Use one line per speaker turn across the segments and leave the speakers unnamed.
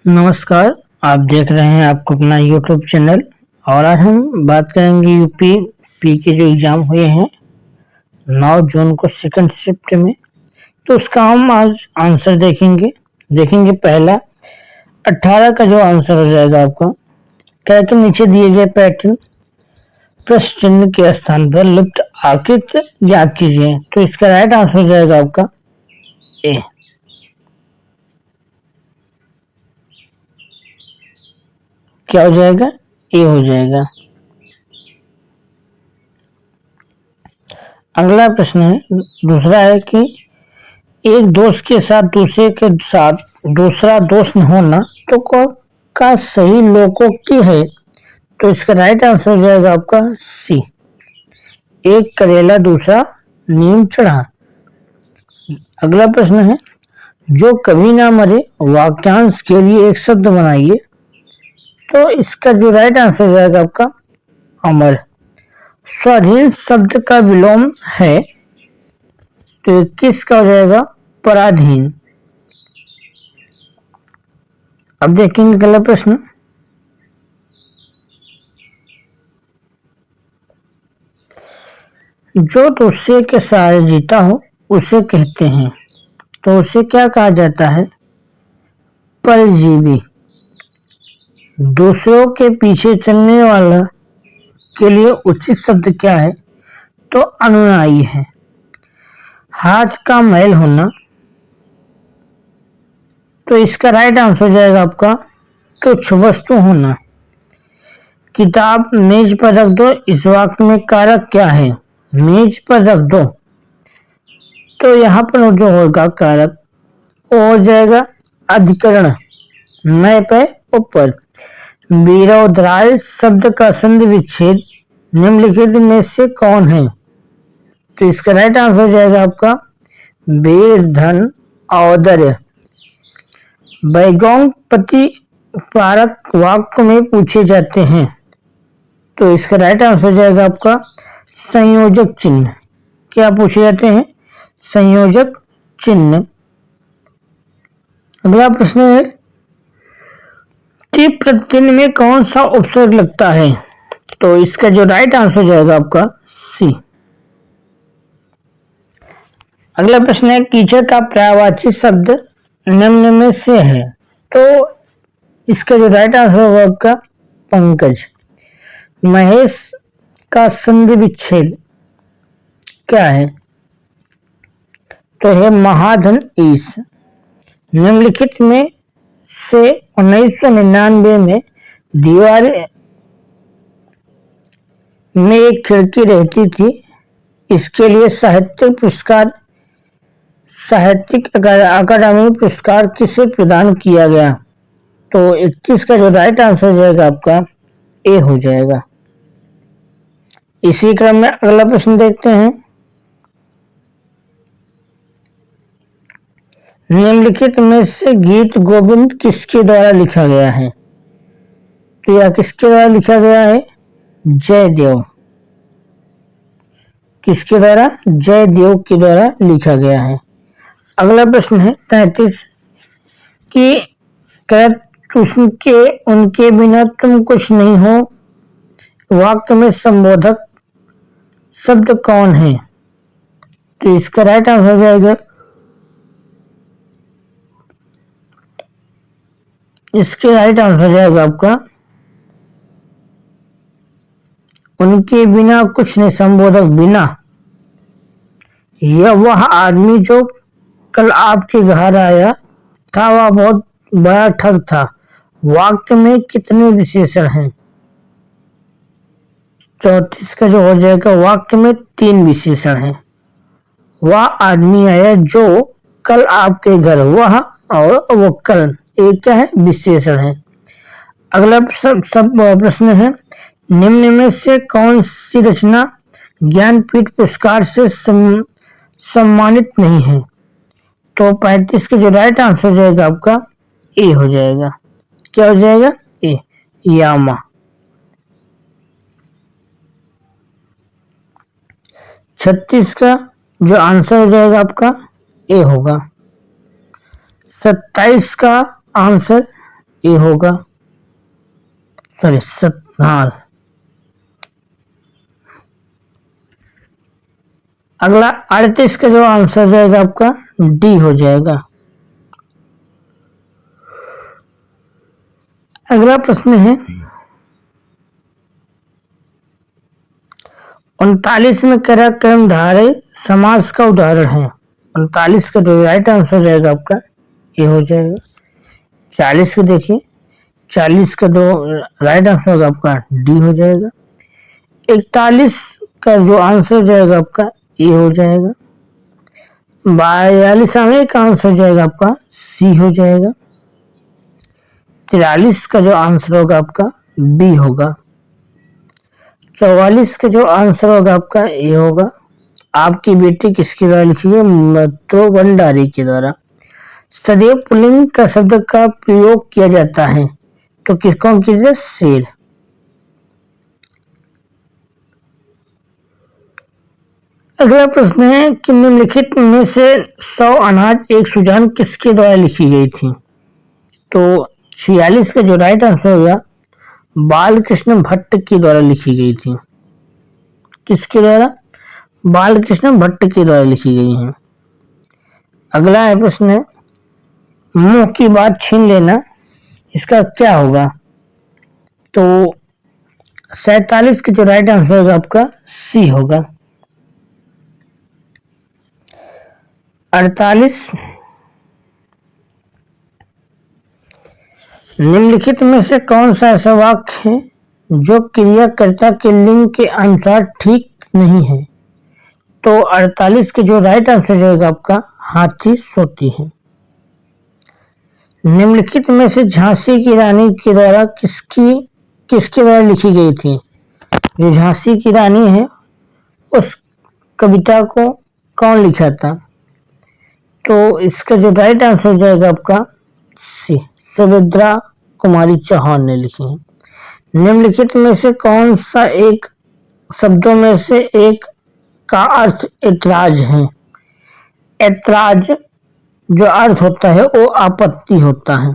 नमस्कार। आप देख रहे हैं आपको अपना यूट्यूब चैनल। और आज हम बात करेंगे यूपी पी के जो एग्ज़ाम हुए हैं 9 जून को सेकंड शिफ्ट में। तो उसका हम आज आंसर देखेंगे पहला 18 का जो आंसर हो जाएगा आपका, क्या है कि नीचे दिए गए पैटर्न प्लस चिन्ह के स्थान पर लिप्त आकृति ज्ञात कीजिए। तो इसका राइट आंसर हो जाएगा आपका ए। क्या हो जाएगा? ए हो जाएगा। अगला प्रश्न है, दूसरा है कि एक दोस्त के साथ दूसरे के साथ दूसरा दोस्त न होना तो का सही लोकोक्ति है। तो इसका राइट आंसर हो जाएगा आपका सी। एक करेला दूसरा नीम चढ़ा। अगला प्रश्न है, जो कभी ना मरे वाक्यांश के लिए एक शब्द बनाइए। तो इसका जो राइट आंसर हो जाएगा आपका अमर। स्वाधीन शब्द का विलोम है, तो किसका हो जाएगा? पराधीन। अब देखेंगे अगला प्रश्न, जो दूसरे के सहारे जीता हो उसे कहते हैं, तो उसे क्या कहा जाता है? परजीवी। दूसरों के पीछे चलने वाला के लिए उचित शब्द क्या है? तो अनुयायी है। हाथ का मैल होना, तो इसका राइट आंसर हो जाएगा आपका तुच्छ वस्तु होना। किताब मेज पर रख दो, इस वाक्य में कारक क्या है? मेज पर रख दो, तो यहाँ पर जो होगा कारक वो हो जाएगा अधिकरण। मैं पे ऊपर। विरोधराय शब्द का संधि विच्छेद निम्नलिखित में से कौन है? तो इसका राइट आंसर हो जाएगा आपका वीर धन औदर्य। वैगोंग प्रतिपारक वाक्य में पूछे जाते हैं, तो इसका राइट आंसर हो जाएगा आपका संयोजक चिन्ह। क्या पूछे जाते हैं? संयोजक चिन्ह। अगला प्रश्न है कि प्रतिदिन में कौन सा उपसर्ग लगता है? तो इसका जो राइट आंसर हो जाएगा आपका सी। अगला प्रश्न है, कीचड़ का पर्यायवाची शब्द निम्न में से है। तो इसका जो राइट आंसर होगा आपका पंकज। महेश का संधि विच्छेद क्या है? तो है महाधन ईश। निम्नलिखित में से 1999 में दीवार में एक खिड़की रहती थी, इसके लिए साहित्यिक अकादमी पुरस्कार किसे प्रदान किया गया? तो 21 का जो राइट आंसर हो जाएगा आपका ए हो जाएगा। इसी क्रम में अगला प्रश्न देखते हैं, निम्नलिखित में से गीत गोविंद किसके द्वारा लिखा गया है? तो यह किसके द्वारा लिखा गया है? जयदेव। किसके द्वारा? जयदेव के द्वारा लिखा गया है। अगला प्रश्न है 33 कि उनके बिना तुम कुछ नहीं हो वाक्य में संबोधक शब्द कौन है? तो इसका राइट आंसर हो जाएगा इसके राइट आंसर हो जाएगा आपका उनके बिना कुछ नहीं, संबोधक बिना। यह वह आदमी जो कल आपके घर आया था वह बहुत बड़ा ठग था। वाक्य में कितने विशेषण हैं? 34 का जो हो जाएगा वाक्य में 3 विशेषण हैं। वह आदमी आया जो कल आपके घर, वह और वो कल, एक क्या है? विशेषण है। अगला प्रश्न है, निम्न में से कौन सी रचना ज्ञानपीठ पुरस्कार से सम्मानित नहीं है? तो 35 का जो राइट आंसर हो जाएगा आपका ए हो जाएगा। क्या हो जाएगा? ए, यामा। 36 का जो आंसर हो जाएगा आपका ए होगा। 27 का आंसर ये होगा, सॉरी हाँ। अगला 38 का जो आंसर जाएगा आपका डी हो जाएगा। अगला प्रश्न है 39 में कर्मधारय समास का उदाहरण है। 39 का जो राइट आंसर जाएगा आपका ये हो जाएगा। 40 को देखिए, 40 का जो राइट आंसर होगा आपका डी हो जाएगा। 41 का जो आंसर जाएगा आपका ये हो जाएगा। 42 का आंसर जाएगा आपका सी हो जाएगा। 43 का जो आंसर होगा आपका बी होगा। 44 का जो आंसर होगा आपका ये होगा। आपकी बेटी किसके द्वारा लिखी है? मत्रो भंडारी के द्वारा। सदैव पुल्लिंग का शब्द का प्रयोग किया जाता है तो किसको कीजिए? शेर। अगला प्रश्न है कि निम्नलिखित में से 100 अनाज एक सुजान किसके द्वारा लिखी गई थी? तो 46 का जो राइट आंसर होगा बालकृष्ण भट्ट के द्वारा लिखी गई थी। किसके द्वारा? बालकृष्ण भट्ट के द्वारा लिखी गई है। अगला है प्रश्न है मुंह की बात छीन लेना, इसका क्या होगा? तो 47 का जो राइट आंसर होगा आपका सी होगा। 48 निम्नलिखित में से कौन सा ऐसा वाक्य है जो क्रियाकर्ता के लिंग के अनुसार ठीक नहीं है? तो 48 के जो राइट आंसर जाएगा आपका हाथी सोती है। निम्नलिखित में से झांसी की रानी के द्वारा किसके द्वारा लिखी गई थी? जो झांसी की रानी है उस कविता को कौन लिखा था? तो इसका जो राइट आंसर जाएगा आपका सी, सुभद्रा कुमारी चौहान ने लिखी है। निम्नलिखित में से कौन सा एक शब्दों में से एक का अर्थ ऐतराज है? ऐतराज जो अर्थ होता है वो आपत्ति होता है।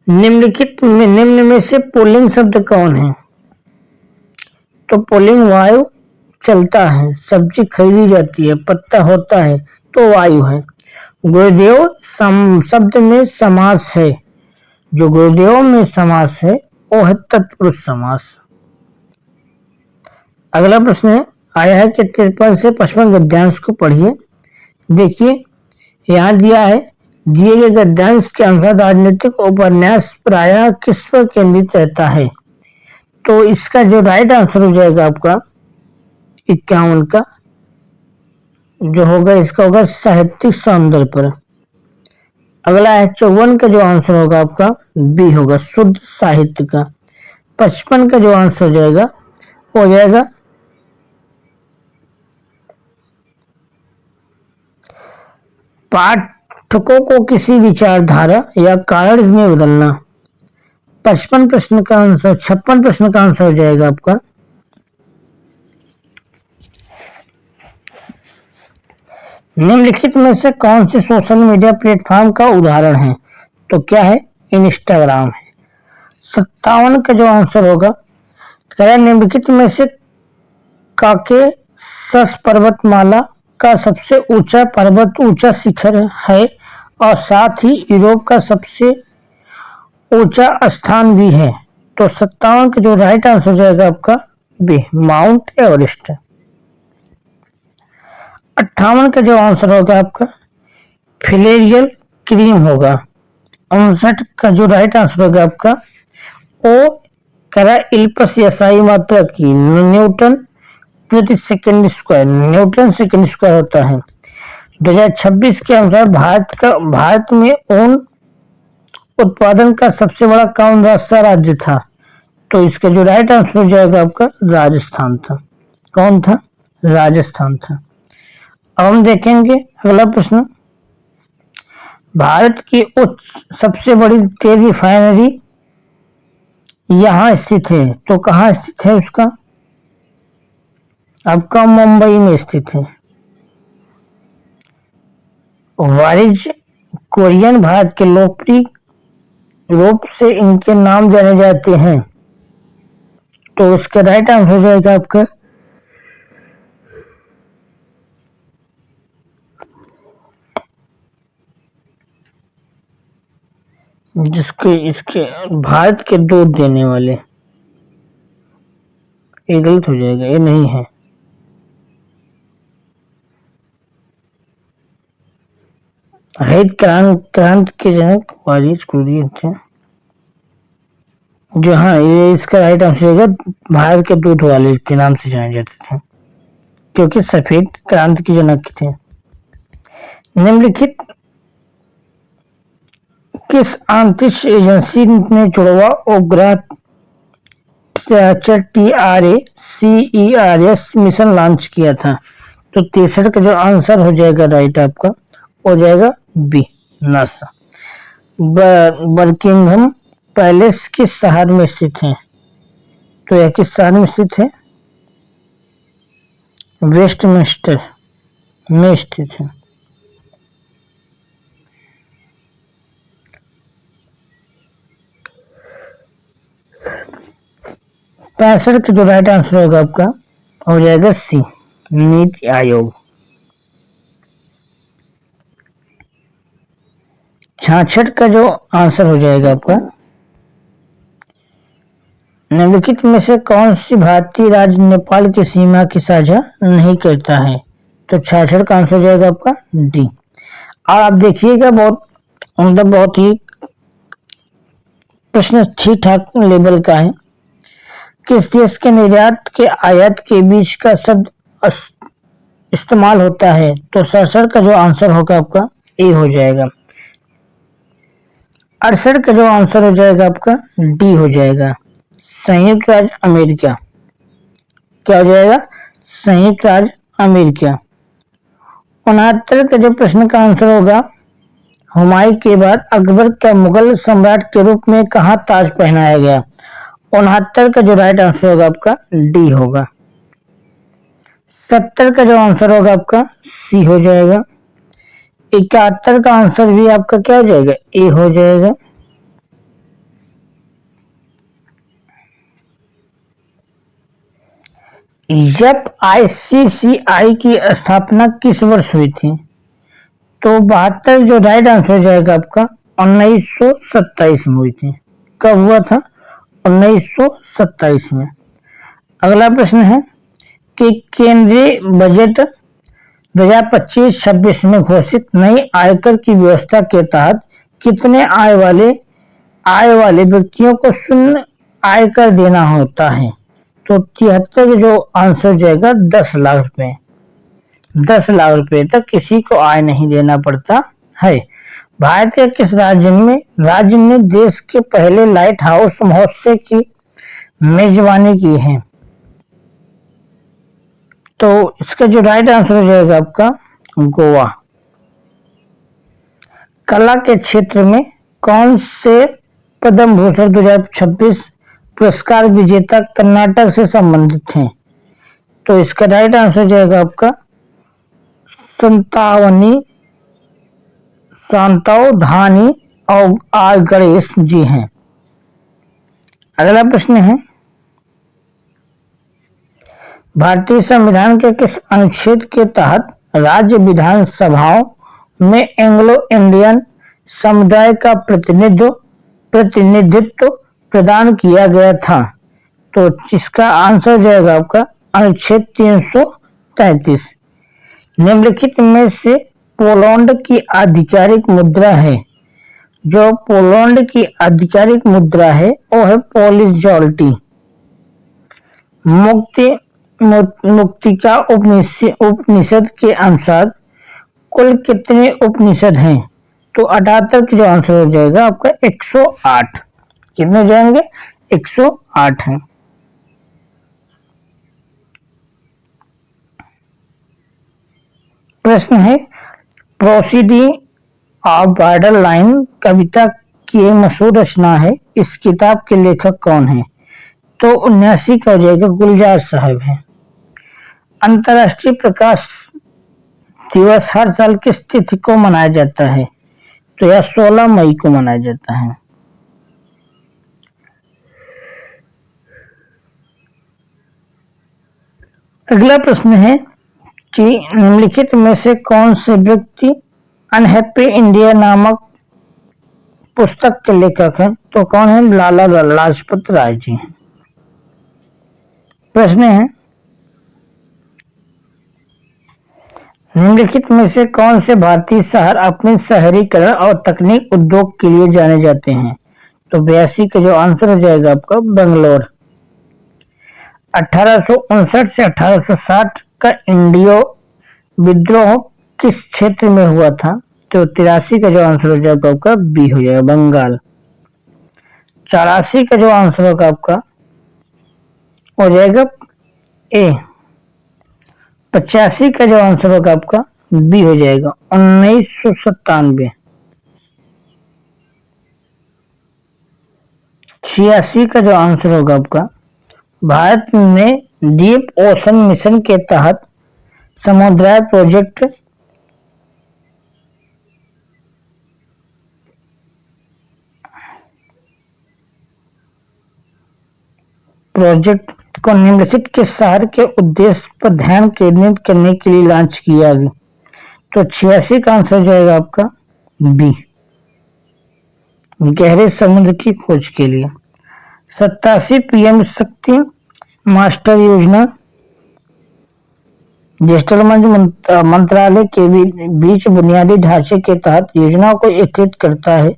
निम्न में से पुल्लिंग शब्द कौन है? तो पुल्लिंग वायु चलता है, सब्जी खरीदी जाती है, पत्ता होता है तो वायु है। गुरुदेव शब्द में समास है, जो गुरुदेव में समास है वो है तत्पुरुष समास। अगला प्रश्न है आया है कि 53 से 55 गद्यांश को पढ़िए। देखिए यहाँ दिया है दिए गए गद्यांश के अनुसार राजनीतिक उपन्यास प्रायः किस पर केंद्रित रहता है? तो इसका जो राइट आंसर हो जाएगा आपका 51 का जो होगा इसका होगा साहित्यिक सौंदर्य पर। अगला है 54 का जो आंसर होगा आपका बी होगा शुद्ध साहित्य का। 55 का जो आंसर हो जाएगा हो जाएगा पाठकों को किसी विचारधारा या कारण में बदलना। 55 प्रश्न का आंसर 56 प्रश्न का आंसर हो जाएगा आपका निम्नलिखित में से कौन से सोशल मीडिया प्लेटफॉर्म का उदाहरण है? तो क्या है? इंस्टाग्राम है। 57 का जो आंसर होगा निम्नलिखित में से काके सस पर्वतमाला का सबसे ऊंचा पर्वत ऊंचा शिखर है और साथ ही यूरोप का सबसे ऊंचा स्थान भी है। तो 57 का जो राइट आंसर जाएगा आपका बी माउंट एवरेस्ट। 58 का जो आंसर होगा आपका फिलेरियल क्रीम होगा। 59 का जो राइट आंसर होगा आपका ओ करा इल्पस यसाई मात्रा की न्यूटन प्रति second square, Newton second square होता है। 2026 के अनुसार भारत में ऊन उत्पादन का सबसे बड़ा कौन सा राज्य था? तो इसका जो राइट आंसर हो जाएगा आपका राजस्थान था। कौन था? राजस्थान था। अब हम देखेंगे अगला प्रश्न भारत की सबसे बड़ी तेल रिफाइनरी यहाँ स्थित है। तो कहाँ स्थित है उसका? आपका मुंबई में स्थित है। वाणिज्य कोरियन भारत के लोकप्रिय रूप से इनके नाम जाने जाते हैं। तो इसका राइट आंसर हो जाएगा आपका जिसके इसके भारत के दूध देने वाले, ये गलत हो जाएगा, ये नहीं है। हरित क्रांति के जनक वारिस कुरियन थे। जो हाँ, ये इसका राइट आंसर होगा, भारत के दूध वाले के नाम से जाने जाते थे क्योंकि सफेद क्रांति के जनक थे। निम्नलिखित किस अंतरिक्ष एजेंसी ने जुड़वा उपग्रह TRA-CERS मिशन लॉन्च किया था? तो 63 का जो आंसर हो जाएगा राइट आपका हो जाएगा बी, नासा। बर्किंघम पैलेस किस शहर में स्थित है? तो यह किस शहर में स्थित है? वेस्टमिंस्टर में स्थित है। पैंसठ का जो राइट आंसर होगा आपका हो जाएगा सी, नीति आयोग। 66 का जो आंसर हो जाएगा आपका, निम्नलिखित में से कौन सी भारतीय राज्य नेपाल की सीमा की साझा नहीं करता है? तो 66 का आंसर हो जाएगा आपका डी। और आप देखिएगा बहुत ही प्रश्न ठीक ठाक लेवल का है। किस देश के निर्यात के आयात के बीच का शब्द इस्तेमाल होता है? तो 67 का जो आंसर होगा आपका ए हो जाएगा। 68 का जो आंसर हो जाएगा आपका डी हो जाएगा, संयुक्त राज्य अमेरिका। क्या हो जाएगा? संयुक्त राज्य अमेरिका। 69 का जो प्रश्न का आंसर होगा, हुमायूं के बाद अकबर का मुगल सम्राट के रूप में कहां ताज पहनाया गया? 69 का जो राइट आंसर होगा आपका डी होगा। 70 का जो आंसर होगा आपका सी हो जाएगा। 71 का आंसर भी आपका क्या हो जाएगा? ए हो जाएगा। जब ICCI की स्थापना किस वर्ष हुई थी? तो 72 जो राइट आंसर हो जाएगा आपका 1927 में हुई थी। कब हुआ था? 1927 में। अगला प्रश्न है कि केंद्रीय बजट 2025-26 में घोषित नई आयकर की व्यवस्था के तहत कितने आय वाले व्यक्तियों को शून्य आयकर देना होता है? तो 73 जो आंसर हो जाएगा 10 लाख रुपए। 10 लाख रुपए तक किसी को आय नहीं देना पड़ता है। भारत के किस राज्य ने देश के पहले लाइट हाउस महोत्सव की मेजबानी की है? तो इसका जो राइट आंसर हो जाएगा आपका गोवा। कला के क्षेत्र में कौन से पद्म भूषण 2026 पुरस्कार विजेता कर्नाटक से संबंधित हैं? तो इसका राइट आंसर हो जाएगा आपका संतावधानी और आर गणेश जी हैं। अगला प्रश्न है, भारतीय संविधान के किस अनुच्छेद के तहत राज्य विधानसभाओं में एंग्लो इंडियन समुदाय का प्रतिनिधित्व प्रदान किया गया था? तो जिसका आंसर जाएगा आपका अनुच्छेद 333। निम्नलिखित में से पोलैंड की आधिकारिक मुद्रा है? जो पोलैंड की आधिकारिक मुद्रा है वो है पोलिश जॉल्टी। मुक्तिका उपनिषद के अनुसार कुल कितने उपनिषद हैं? तो 78 की जो आंसर हो जाएगा आपका 108। कितने हो जाएंगे? 108 हैं। प्रश्न है, प्रोसीडिंग ऑफ बॉर्डर लाइन कविता की एक मशहूर रचना है, इस किताब के लेखक कौन है? तो 79 का हो जाएगा गुलजार साहब है। अंतर्राष्ट्रीय प्रकाश दिवस हर साल किस तिथि को मनाया जाता है? तो यह 16 मई को मनाया जाता है। अगला प्रश्न है कि निम्नलिखित में से कौन से व्यक्ति अनहैप्पी इंडिया नामक पुस्तक के लेखक हैं? तो कौन है? लाला लाजपत राय जी। प्रश्न है निम्नलिखित में से कौन से भारतीय शहर अपने शहरीकरण और तकनीक उद्योग के लिए जाने जाते हैं? तो 82 का जो आंसर हो जाएगा आपका बेंगलोर। 1859 से 1860 का इंडियो विद्रोह किस क्षेत्र में हुआ था? तो 83 का जो आंसर हो जाएगा आपका बी हो जाएगा, बंगाल। 84 का जो आंसर होगा आपका हो जाएगा ए। 85 का जो आंसर होगा आपका बी हो जाएगा 1997। 86 का जो आंसर होगा आपका भारत में डीप ओशन मिशन के तहत समुद्राय प्रोजेक्ट को निम्नलिखित के शहर के उद्देश्य पर ध्यान केंद्रित करने के लिए लॉन्च किया गया? तो 86 का आंसर हो जाएगा आपका बी, गहरे समुद्र की खोज के लिए। 87 पीएम शक्ति मास्टर योजना डिजिटल मंत्रालय के बीच बुनियादी ढांचे के तहत योजनाओं को एकीकृत करता है।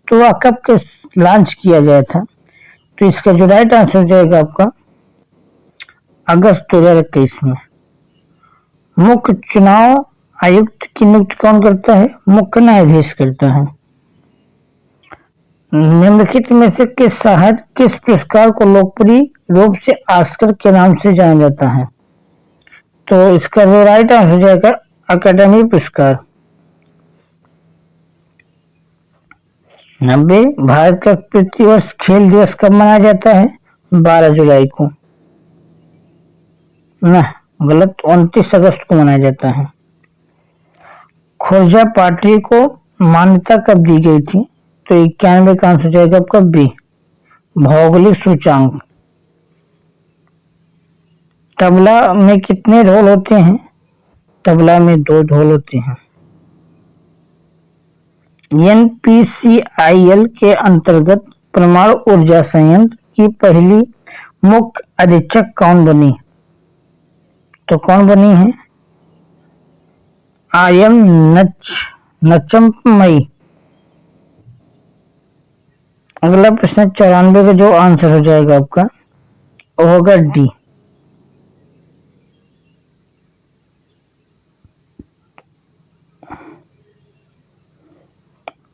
तो वह कब लॉन्च किया गया था? तो इसका जो राइट आंसर हो जाएगा आपका अगस्त 2021 में। मुख्य चुनाव आयुक्त की नियुक्ति कौन करता है? मुख्य न्यायाधीश करता है। निम्नलिखित में से किस पुरस्कार को लोकप्रिय रूप से ऑस्कर के नाम से जाना जाता है? तो इसका जो राइट आंसर हो जाएगा अकेडमी पुरस्कार। 90 भारत का प्रतिवर्ष खेल दिवस कब मनाया जाता है? 12 जुलाई को। ना, गलत, 29 अगस्त को मनाया जाता है। खुर्जा पार्टी को मान्यता कब दी गई थी? तो 91 का आंसर जाएगा आपका बी, भौगोलिक सूचांक। तबला में कितने ढोल होते हैं? तबला में 2 ढोल होते हैं। NPCIL के अंतर्गत परमाणु ऊर्जा संयंत्र की पहली मुख्य अधीक्षक कौन बनी? तो कौन बनी है? IM नचम्मई। अगला प्रश्न 94 का जो आंसर हो जाएगा आपका वो होगा डी।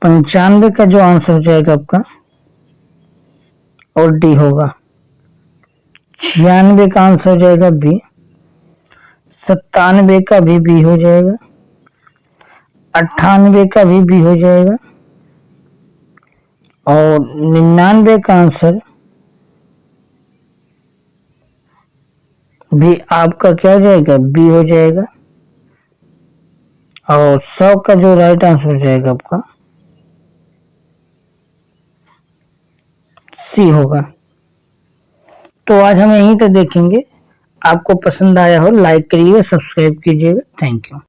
95 का जो आंसर हो जाएगा आपका और डी होगा। 96 का आंसर हो जाएगा बी। 97 का भी बी हो जाएगा। 98 का भी बी हो जाएगा और 99 का आंसर भी आपका क्या हो जाएगा? बी हो जाएगा। और 100 का जो राइट आंसर हो जाएगा आपका सी होगा। तो आज हम यहीं तक देखेंगे। आपको पसंद आया हो लाइक करिए, सब्सक्राइब कीजिएगा। Thank you.